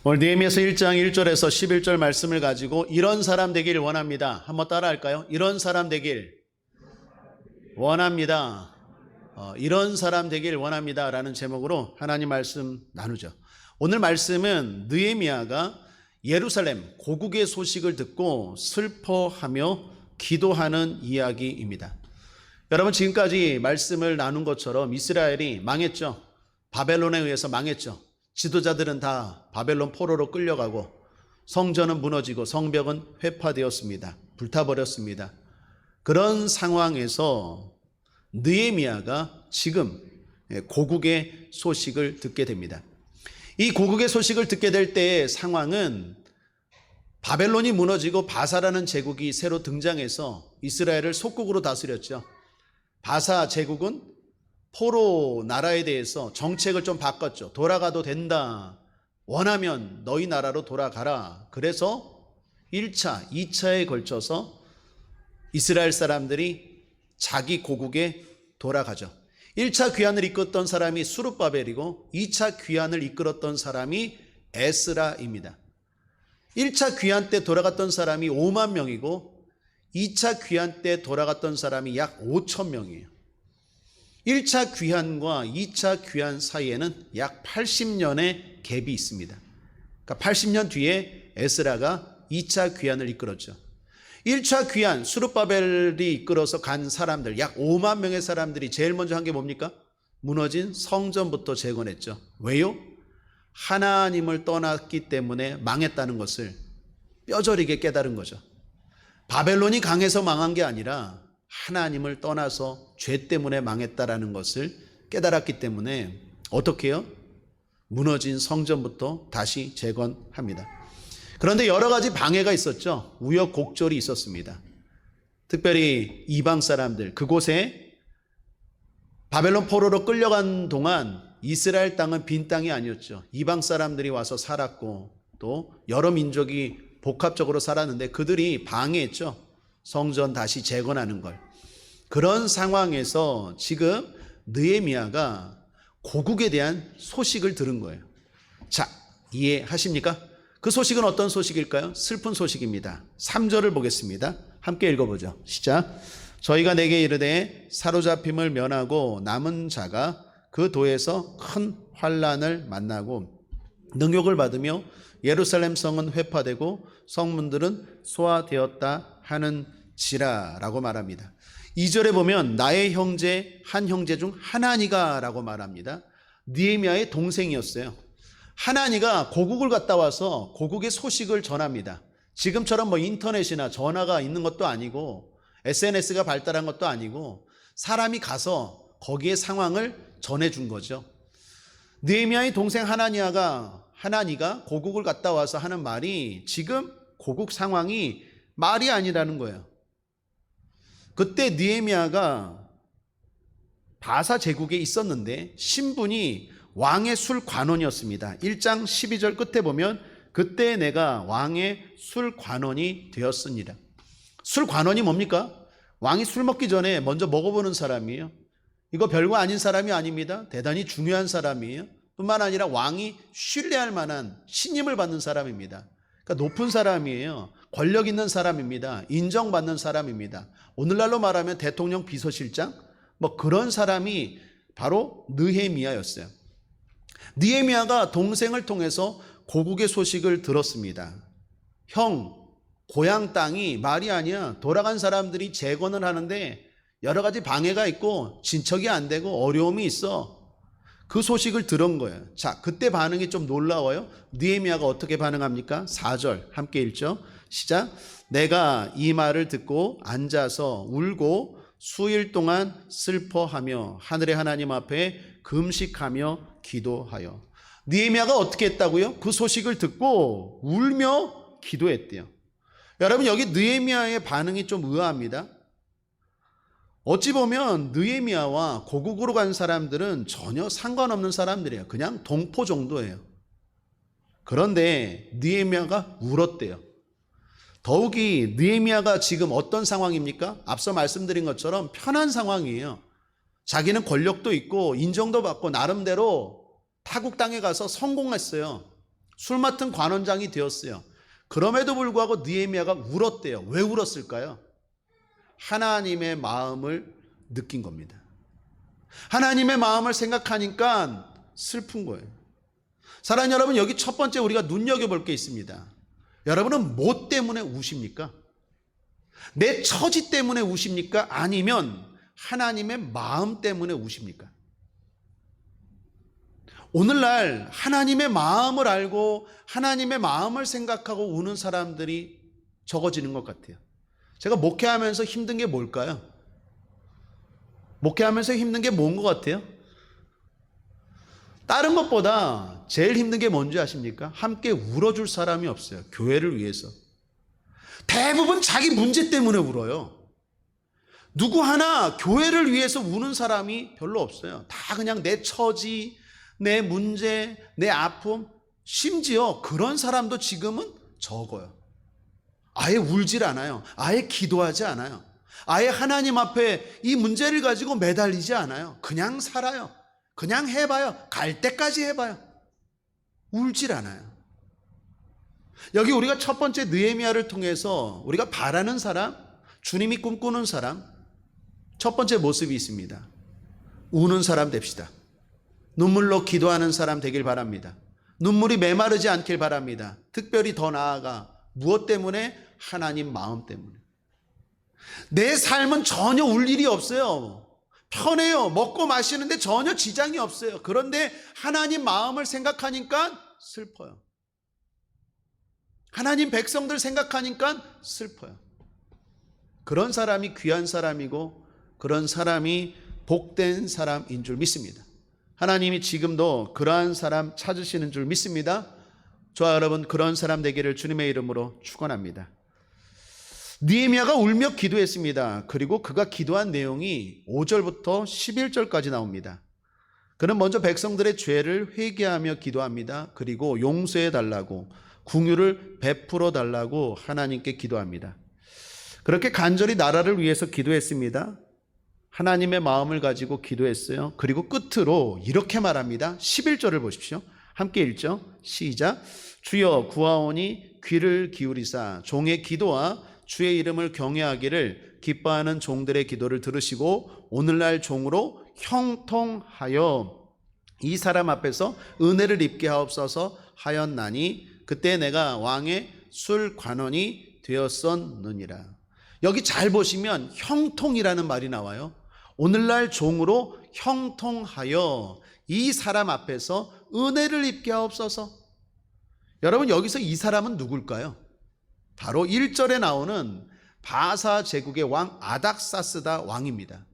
오늘 느헤미야서 1장 1절에서 11절 말씀을 가지고 이런 사람 되길 원합니다. 한번 따라 할까요? 이런 사람 되길 원합니다. 이런 사람 되길 원합니다 라는 제목으로 하나님 말씀 나누죠. 오늘 말씀은 느헤미야가 예루살렘 고국의 소식을 듣고 슬퍼하며 기도하는 이야기입니다. 여러분, 지금까지 말씀을 나눈 것처럼 이스라엘이 망했죠. 바벨론에 의해서 망했죠. 지도자들은 다 바벨론 포로로 끌려가고 성전은 무너지고 성벽은 회파되었습니다. 불타버렸습니다. 그런 상황에서 느헤미야가 지금 고국의 소식을 듣게 됩니다. 이 고국의 소식을 듣게 될 때의 상황은 바벨론이 무너지고 바사라는 제국이 새로 등장해서 이스라엘을 속국으로 다스렸죠. 바사 제국은 포로 나라에 대해서 정책을 좀 바꿨죠. 돌아가도 된다. 원하면 너희 나라로 돌아가라. 그래서 1차, 2차에 걸쳐서 이스라엘 사람들이 자기 고국에 돌아가죠. 1차 귀환을 이끌었던 사람이 수룹바벨이고 2차 귀환을 이끌었던 사람이 에스라입니다. 1차 귀환 때 돌아갔던 사람이 5만 명이고 2차 귀환 때 돌아갔던 사람이 약 5천 명이에요. 1차 귀환과 2차 귀환 사이에는 약 80년의 갭이 있습니다. 그러니까 80년 뒤에 에스라가 2차 귀환을 이끌었죠. 1차 귀환 수룹바벨이 이끌어서 간 사람들 약 5만 명의 사람들이 제일 먼저 한 게 뭡니까? 무너진 성전부터 재건했죠. 왜요? 하나님을 떠났기 때문에 망했다는 것을 뼈저리게 깨달은 거죠. 바벨론이 강해서 망한 게 아니라 하나님을 떠나서 죄 때문에 망했다라는 것을 깨달았기 때문에 어떻게 해요? 무너진 성전부터 다시 재건합니다. 그런데 여러 가지 방해가 있었죠. 우여곡절이 있었습니다. 특별히 이방 사람들, 그곳에 바벨론 포로로 끌려간 동안 이스라엘 땅은 빈 땅이 아니었죠. 이방 사람들이 와서 살았고 또 여러 민족이 복합적으로 살았는데 그들이 방해했죠. 성전 다시 재건하는 걸. 그런 상황에서 지금 느헤미야가 고국에 대한 소식을 들은 거예요. 자, 이해하십니까? 그 소식은 어떤 소식일까요? 슬픈 소식입니다. 3절을 보겠습니다. 함께 읽어보죠. 시작. 저희가 내게 이르되 사로잡힘을 면하고 남은 자가 그 도에서 큰 환난을 만나고 능욕을 받으며 예루살렘 성은 회파되고 성문들은 소화되었다 하는지라 라고 말합니다. 2절에 보면 나의 형제 한 형제 중 하나니가 라고 말합니다. 느헤미야의 동생이었어요. 하나니가 고국을 갔다 와서 고국의 소식을 전합니다. 지금처럼 뭐 인터넷이나 전화가 있는 것도 아니고 SNS가 발달한 것도 아니고 사람이 가서 거기에 상황을 전해준 거죠. 느헤미야의 동생 하나니가 고국을 갔다 와서 하는 말이 지금 고국 상황이 말이 아니라는 거예요. 그때 느헤미야가 바사 제국에 있었는데 신분이 왕의 술관원이었습니다. 1장 12절 끝에 보면 그때 내가 왕의 술관원이 되었습니다. 술관원이 뭡니까? 왕이 술 먹기 전에 먼저 먹어보는 사람이에요. 이거 별거 아닌 사람이 아닙니다. 대단히 중요한 사람이에요. 뿐만 아니라 왕이 신뢰할 만한 신임을 받는 사람입니다. 그러니까 높은 사람이에요. 권력 있는 사람입니다. 인정받는 사람입니다. 오늘날로 말하면 대통령 비서실장 뭐 그런 사람이 바로 느헤미야였어요. 느헤미야가 동생을 통해서 고국의 소식을 들었습니다. 형, 고향 땅이 말이 아니야. 돌아간 사람들이 재건을 하는데 여러 가지 방해가 있고 진척이 안 되고 어려움이 있어. 그 소식을 들은 거예요. 자, 그때 반응이 좀 놀라워요. 느헤미야가 어떻게 반응합니까? 4절 함께 읽죠. 시작. 내가 이 말을 듣고 앉아서 울고 수일 동안 슬퍼하며 하늘의 하나님 앞에 금식하며 기도하여. 느헤미야가 어떻게 했다고요? 그 소식을 듣고 울며 기도했대요. 여러분, 여기 느헤미야의 반응이 좀 의아합니다. 어찌 보면 느헤미야와 고국으로 간 사람들은 전혀 상관없는 사람들이에요. 그냥 동포 정도예요. 그런데 느헤미야가 울었대요. 더욱이 느헤미야가 지금 어떤 상황입니까? 앞서 말씀드린 것처럼 편한 상황이에요. 자기는 권력도 있고 인정도 받고 나름대로 타국 땅에 가서 성공했어요. 술 맡은 관원장이 되었어요. 그럼에도 불구하고 느헤미야가 울었대요. 왜 울었을까요? 하나님의 마음을 느낀 겁니다. 하나님의 마음을 생각하니까 슬픈 거예요. 사랑하는 여러분, 여기 첫 번째 우리가 눈여겨볼 게 있습니다. 여러분은 뭐 때문에 우십니까? 내 처지 때문에 우십니까? 아니면 하나님의 마음 때문에 우십니까? 오늘날 하나님의 마음을 알고 하나님의 마음을 생각하고 우는 사람들이 적어지는 것 같아요. 제가 목회하면서 힘든 게 뭘까요? 목회하면서 힘든 게 뭔 것 같아요? 다른 것보다 제일 힘든 게 뭔지 아십니까? 함께 울어줄 사람이 없어요. 교회를 위해서. 대부분 자기 문제 때문에 울어요. 누구 하나 교회를 위해서 우는 사람이 별로 없어요. 다 그냥 내 처지, 내 문제, 내 아픔, 심지어 그런 사람도 지금은 적어요. 아예 울질 않아요. 아예 기도하지 않아요. 아예 하나님 앞에 이 문제를 가지고 매달리지 않아요. 그냥 살아요. 그냥 해봐요. 갈 때까지 해봐요. 울질 않아요. 여기 우리가 첫 번째 느헤미야를 통해서 우리가 바라는 사람, 주님이 꿈꾸는 사람, 첫 번째 모습이 있습니다. 우는 사람 됩시다. 눈물로 기도하는 사람 되길 바랍니다. 눈물이 메마르지 않길 바랍니다. 특별히 더 나아가 무엇 때문에? 하나님 마음 때문에. 내 삶은 전혀 울 일이 없어요. 편해요. 먹고 마시는데 전혀 지장이 없어요. 그런데 하나님 마음을 생각하니까 슬퍼요. 하나님 백성들 생각하니까 슬퍼요. 그런 사람이 귀한 사람이고 그런 사람이 복된 사람인 줄 믿습니다. 하나님이 지금도 그러한 사람 찾으시는 줄 믿습니다. 저와 여러분 그런 사람 되기를 주님의 이름으로 축원합니다. 느헤미야가 울며 기도했습니다. 그리고 그가 기도한 내용이 5절부터 11절까지 나옵니다. 그는 먼저 백성들의 죄를 회개하며 기도합니다. 그리고 용서해 달라고, 긍휼을 베풀어 달라고 하나님께 기도합니다. 그렇게 간절히 나라를 위해서 기도했습니다. 하나님의 마음을 가지고 기도했어요. 그리고 끝으로 이렇게 말합니다. 11절을 보십시오. 함께 읽죠. 시작. 주여 구하오니 귀를 기울이사 종의 기도와 주의 이름을 경외하기를 기뻐하는 종들의 기도를 들으시고 오늘날 종으로 형통하여 이 사람 앞에서 은혜를 입게 하옵소서 하였나니 그때 내가 왕의 술관원이 되었었느니라. 여기 잘 보시면 형통이라는 말이 나와요. 오늘날 종으로 형통하여 이 사람 앞에서 은혜를 입게 하옵소서. 여러분 여기서 이 사람은 누굴까요? 바로 1절에 나오는 바사 제국의 왕 아닥사스다 왕입니다.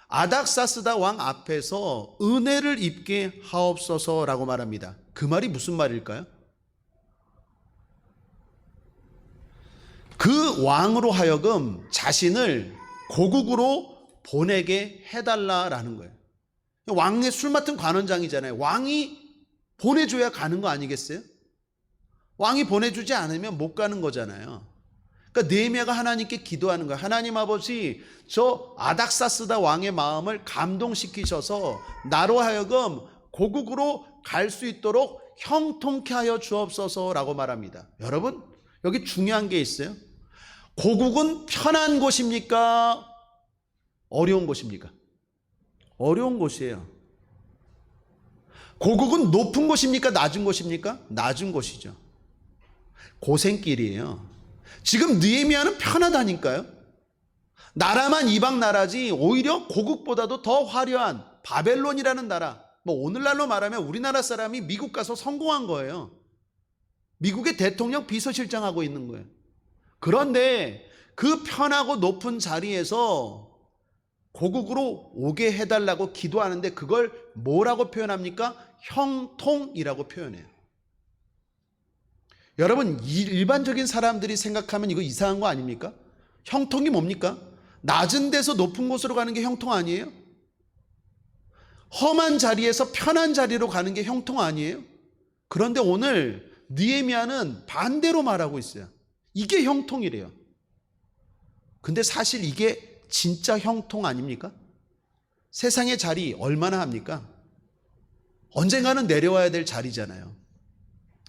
아닥사스다 왕 앞에서 은혜를 입게 하옵소서라고 말합니다. 그 말이 무슨 말일까요? 그 왕으로 하여금 자신을 고국으로 보내게 해달라라는 거예요. 왕의 술 맡은 관원장이잖아요. 왕이 보내줘야 가는 거 아니겠어요? 왕이 보내주지 않으면 못 가는 거잖아요. 그러니까 느헤미야가 하나님께 기도하는 거예요. 하나님 아버지, 저 아닥사스다 왕의 마음을 감동시키셔서 나로 하여금 고국으로 갈 수 있도록 형통케 하여 주옵소서라고 말합니다. 여러분 여기 중요한 게 있어요. 고국은 편한 곳입니까? 어려운 곳입니까? 어려운 곳이에요. 고국은 높은 곳입니까? 낮은 곳입니까? 낮은 곳이죠. 고생길이에요. 지금 느헤미야는 편하다니까요. 나라만 이방 나라지 오히려 고국보다도 더 화려한 바벨론이라는 나라, 뭐 오늘날로 말하면 우리나라 사람이 미국 가서 성공한 거예요. 미국의 대통령 비서실장하고 있는 거예요. 그런데 그 편하고 높은 자리에서 고국으로 오게 해달라고 기도하는데 그걸 뭐라고 표현합니까? 형통이라고 표현해요. 여러분 일반적인 사람들이 생각하면 이거 이상한 거 아닙니까? 형통이 뭡니까? 낮은 데서 높은 곳으로 가는 게 형통 아니에요? 험한 자리에서 편한 자리로 가는 게 형통 아니에요? 그런데 오늘 느헤미야는 반대로 말하고 있어요. 이게 형통이래요. 근데 사실 이게 진짜 형통 아닙니까? 세상의 자리 얼마나 합니까? 언젠가는 내려와야 될 자리잖아요.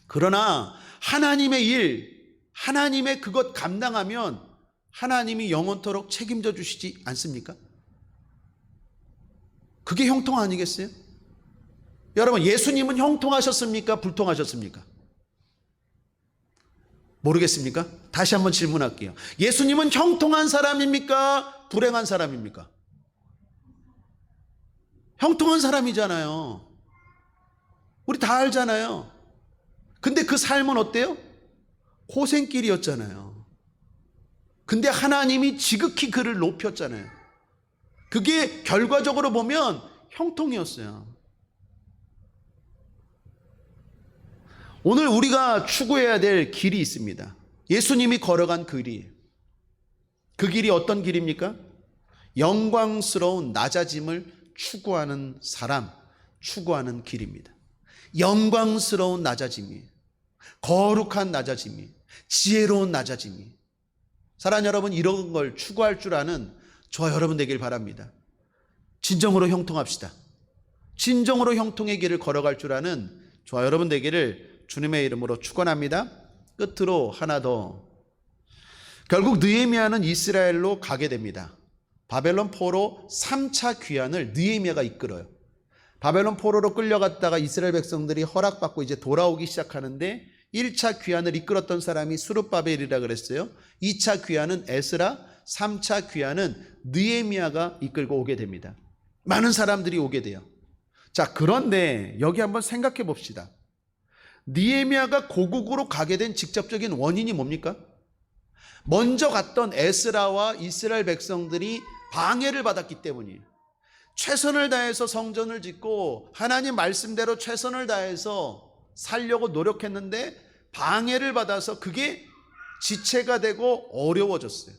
그러나 하나님의 일, 하나님의 그것 감당하면 하나님이 영원토록 책임져 주시지 않습니까? 그게 형통 아니겠어요? 여러분, 예수님은 형통하셨습니까? 불통하셨습니까? 모르겠습니까? 다시 한번 질문할게요. 예수님은 형통한 사람입니까? 불행한 사람입니까? 형통한 사람이잖아요. 우리 다 알잖아요. 근데 그 삶은 어때요? 고생길이었잖아요. 근데 하나님이 지극히 그를 높였잖아요. 그게 결과적으로 보면 형통이었어요. 오늘 우리가 추구해야 될 길이 있습니다. 예수님이 걸어간 길이. 그 길이 어떤 길입니까? 영광스러운 낮아짐을 추구하는 사람, 추구하는 길입니다. 영광스러운 낮아짐이, 거룩한 낮아짐이, 지혜로운 낮아짐이. 사랑하는 여러분, 이런 걸 추구할 줄 아는 저와 여러분 되길 바랍니다. 진정으로 형통합시다. 진정으로 형통의 길을 걸어갈 줄 아는 저와 여러분 되기를 주님의 이름으로 축원합니다. 끝으로 하나 더. 결국 느헤미야는 이스라엘로 가게 됩니다. 바벨론 포로 3차 귀환을 느헤미야가 이끌어요. 바벨론 포로로 끌려갔다가 이스라엘 백성들이 허락받고 이제 돌아오기 시작하는데 1차 귀환을 이끌었던 사람이 스룹바벨이라 그랬어요. 2차 귀환은 에스라, 3차 귀환은 느헤미야가 이끌고 오게 됩니다. 많은 사람들이 오게 돼요. 자, 그런데 여기 한번 생각해 봅시다. 느헤미야가 고국으로 가게 된 직접적인 원인이 뭡니까? 먼저 갔던 에스라와 이스라엘 백성들이 방해를 받았기 때문이에요. 최선을 다해서 성전을 짓고 하나님 말씀대로 최선을 다해서 살려고 노력했는데 방해를 받아서 그게 지체가 되고 어려워졌어요.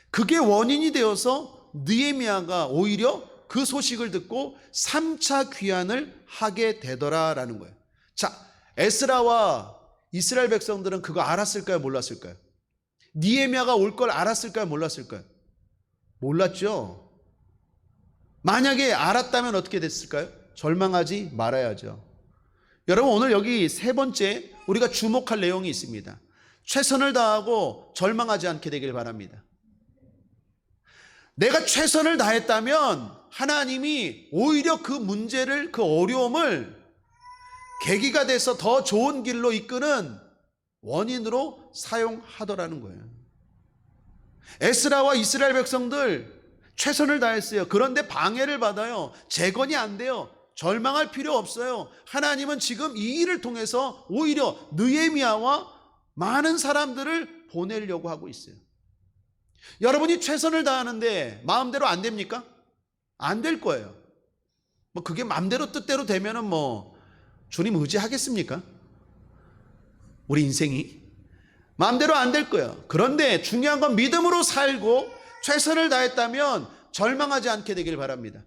그게 원인이 되어서 느헤미야가 오히려 그 소식을 듣고 3차 귀환을 하게 되더라라는 거예요. 자, 에스라와 이스라엘 백성들은 그거 알았을까요? 몰랐을까요? 느헤미야가 올 걸 알았을까요? 몰랐을까요? 몰랐죠. 만약에 알았다면 어떻게 됐을까요? 절망하지 말아야죠. 여러분, 오늘 여기 세 번째 우리가 주목할 내용이 있습니다. 최선을 다하고 절망하지 않게 되길 바랍니다. 내가 최선을 다했다면 하나님이 오히려 그 문제를, 그 어려움을 계기가 돼서 더 좋은 길로 이끄는 원인으로 사용하더라는 거예요. 에스라와 이스라엘 백성들 최선을 다했어요. 그런데 방해를 받아요. 재건이 안 돼요. 절망할 필요 없어요. 하나님은 지금 이 일을 통해서 오히려 느헤미야와 많은 사람들을 보내려고 하고 있어요. 여러분이 최선을 다하는데 마음대로 안 됩니까? 안 될 거예요. 뭐 그게 마음대로 뜻대로 되면은 뭐 주님 의지하겠습니까? 우리 인생이 마음대로 안 될 거예요. 그런데 중요한 건 믿음으로 살고 최선을 다했다면 절망하지 않게 되길 바랍니다.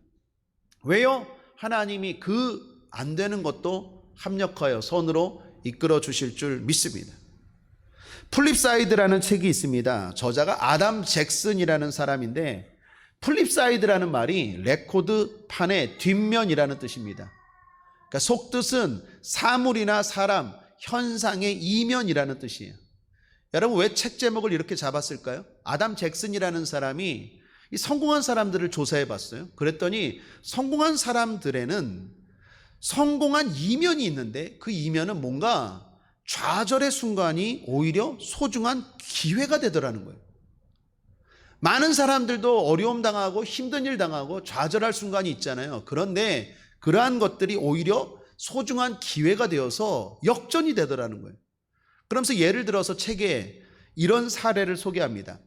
왜요? 하나님이 그 안 되는 것도 합력하여 선으로 이끌어 주실 줄 믿습니다. 플립사이드라는 책이 있습니다. 저자가 아담 잭슨이라는 사람인데, 플립사이드라는 말이 레코드판의 뒷면이라는 뜻입니다. 그러니까 속뜻은 사물이나 사람, 현상의 이면이라는 뜻이에요. 여러분, 왜 책 제목을 이렇게 잡았을까요? 아담 잭슨이라는 사람이 이 성공한 사람들을 조사해 봤어요. 그랬더니 성공한 사람들에는 성공한 이면이 있는데 그 이면은 뭔가 좌절의 순간이 오히려 소중한 기회가 되더라는 거예요. 많은 사람들도 어려움 당하고 힘든 일 당하고 좌절할 순간이 있잖아요. 그런데 그러한 것들이 오히려 소중한 기회가 되어서 역전이 되더라는 거예요. 그러면서 예를 들어서 책에 이런 사례를 소개합니다.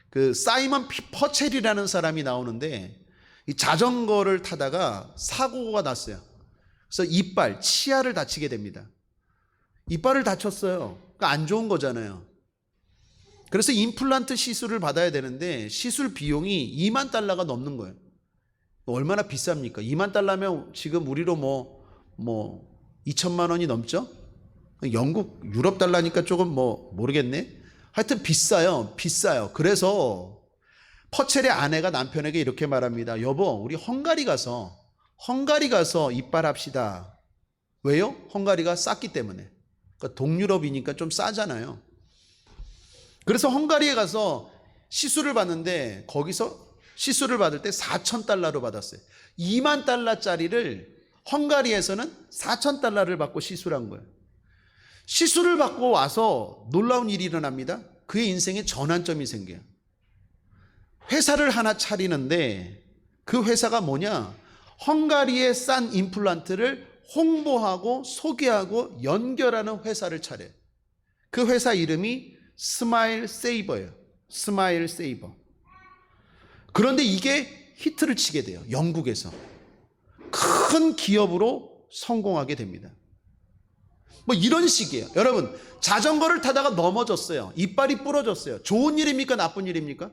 그 사이먼 퍼첼이라는 사람이 나오는데 이 자전거를 타다가 사고가 났어요. 그래서 이빨, 치아를 다치게 됩니다. 이빨을 다쳤어요. 그러니까 안 좋은 거잖아요. 그래서 임플란트 시술을 받아야 되는데 시술 비용이 2만 달러가 넘는 거예요. 얼마나 비쌉니까? 2만 달러면 지금 우리로 뭐 2천만 원이 넘죠? 영국, 유럽 달러니까 조금 모르겠네. 하여튼 비싸요. 그래서 퍼첼의 아내가 남편에게 이렇게 말합니다. 여보, 우리 헝가리 가서 이빨 합시다. 왜요? 헝가리가 쌌기 때문에. 그러니까 동유럽이니까 좀 싸잖아요. 그래서 헝가리에 가서 시술을 받는데 거기서 시술을 받을 때 4,000달러로 받았어요. 2만 달러짜리를 헝가리에서는 4,000달러를 받고 시술한 거예요. 시술을 받고 와서 놀라운 일이 일어납니다. 그의 인생에 전환점이 생겨요. 회사를 하나 차리는데 그 회사가 뭐냐? 헝가리의 싼 임플란트를 홍보하고 소개하고 연결하는 회사를 차려요. 그 회사 이름이 스마일 세이버예요. 스마일 세이버. 그런데 이게 히트를 치게 돼요. 영국에서. 큰 기업으로 성공하게 됩니다. 뭐 이런 식이에요. 여러분, 자전거를 타다가 넘어졌어요. 이빨이 부러졌어요. 좋은 일입니까? 나쁜 일입니까?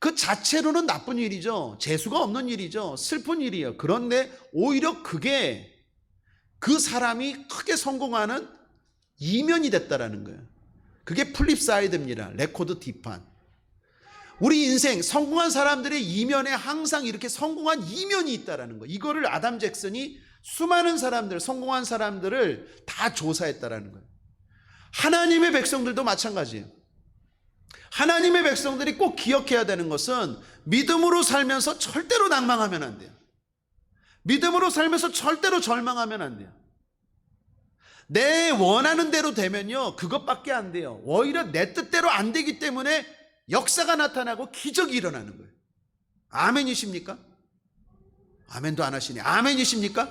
그 자체로는 나쁜 일이죠. 재수가 없는 일이죠. 슬픈 일이에요. 그런데 오히려 그게 그 사람이 크게 성공하는 이면이 됐다라는 거예요. 그게 플립사이드입니다. 레코드 뒷판. 우리 인생 성공한 사람들의 이면에 항상 이렇게 성공한 이면이 있다라는 거예요. 이거를 아담 잭슨이 수많은 사람들, 성공한 사람들을 다 조사했다라는 거예요. 하나님의 백성들도 마찬가지예요. 하나님의 백성들이 꼭 기억해야 되는 것은 믿음으로 살면서 절대로 낭망하면 안 돼요. 믿음으로 살면서 절대로 절망하면 안 돼요. 내 원하는 대로 되면요, 그것밖에 안 돼요. 오히려 내 뜻대로 안 되기 때문에 역사가 나타나고 기적이 일어나는 거예요. 아멘이십니까? 아멘도 안 하시네. 아멘이십니까?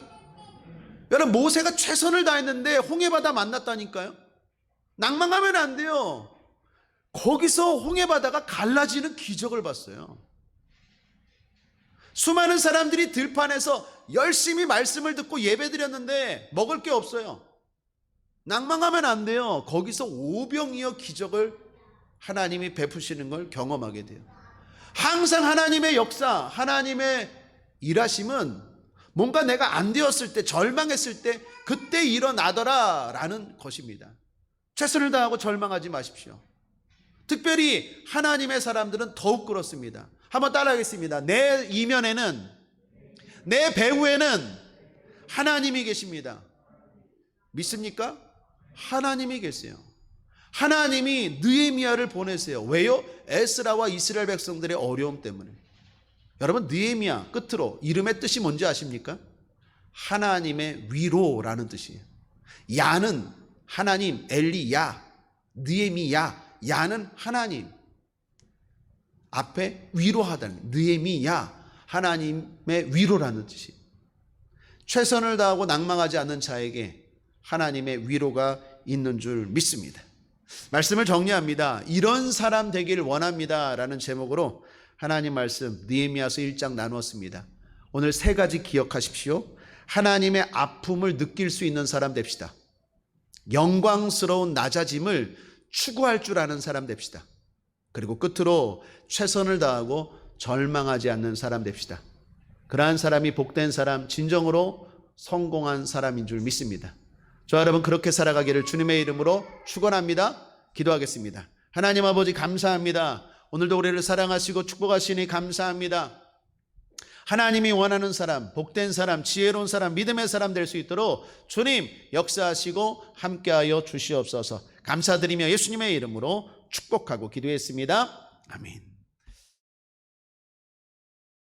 여러분, 모세가 최선을 다했는데 홍해바다 만났다니까요. 낭망하면 안 돼요. 거기서 홍해바다가 갈라지는 기적을 봤어요. 수많은 사람들이 들판에서 열심히 말씀을 듣고 예배드렸는데 먹을 게 없어요. 낭망하면 안 돼요. 거기서 오병이어 기적을 하나님이 베푸시는 걸 경험하게 돼요. 항상 하나님의 역사, 하나님의 일하심은 뭔가 내가 안 되었을 때, 절망했을 때 그때 일어나더라 라는 것입니다. 최선을 다하고 절망하지 마십시오. 특별히 하나님의 사람들은 더욱 그렇습니다. 한번 따라하겠습니다. 내 이면에는, 내 배후에는 하나님이 계십니다. 믿습니까? 하나님이 계세요. 하나님이 느헤미야를 보내세요. 왜요? 에스라와 이스라엘 백성들의 어려움 때문에. 여러분, 느헤미야 끝으로 이름의 뜻이 뭔지 아십니까? 하나님의 위로라는 뜻이에요. 야는 하나님, 엘리야, 느헤미야, 야는 하나님, 앞에 위로하다는, 느헤미야, 하나님의 위로라는 뜻이에요. 최선을 다하고 낭망하지 않는 자에게 하나님의 위로가 있는 줄 믿습니다. 말씀을 정리합니다. 이런 사람 되길 원합니다 라는 제목으로 하나님 말씀 느헤미야서 1장 나누었습니다. 오늘 세 가지 기억하십시오. 하나님의 아픔을 느낄 수 있는 사람 됩시다. 영광스러운 낮아짐을 추구할 줄 아는 사람 됩시다. 그리고 끝으로 최선을 다하고 절망하지 않는 사람 됩시다. 그러한 사람이 복된 사람, 진정으로 성공한 사람인 줄 믿습니다. 저 여러분 그렇게 살아가기를 주님의 이름으로 축원합니다. 기도하겠습니다. 하나님 아버지 감사합니다. 오늘도 우리를 사랑하시고 축복하시니 감사합니다. 하나님이 원하는 사람, 복된 사람, 지혜로운 사람, 믿음의 사람 될 수 있도록 주님 역사하시고 함께하여 주시옵소서. 감사드리며 예수님의 이름으로 축복하고 기도했습니다. 아멘.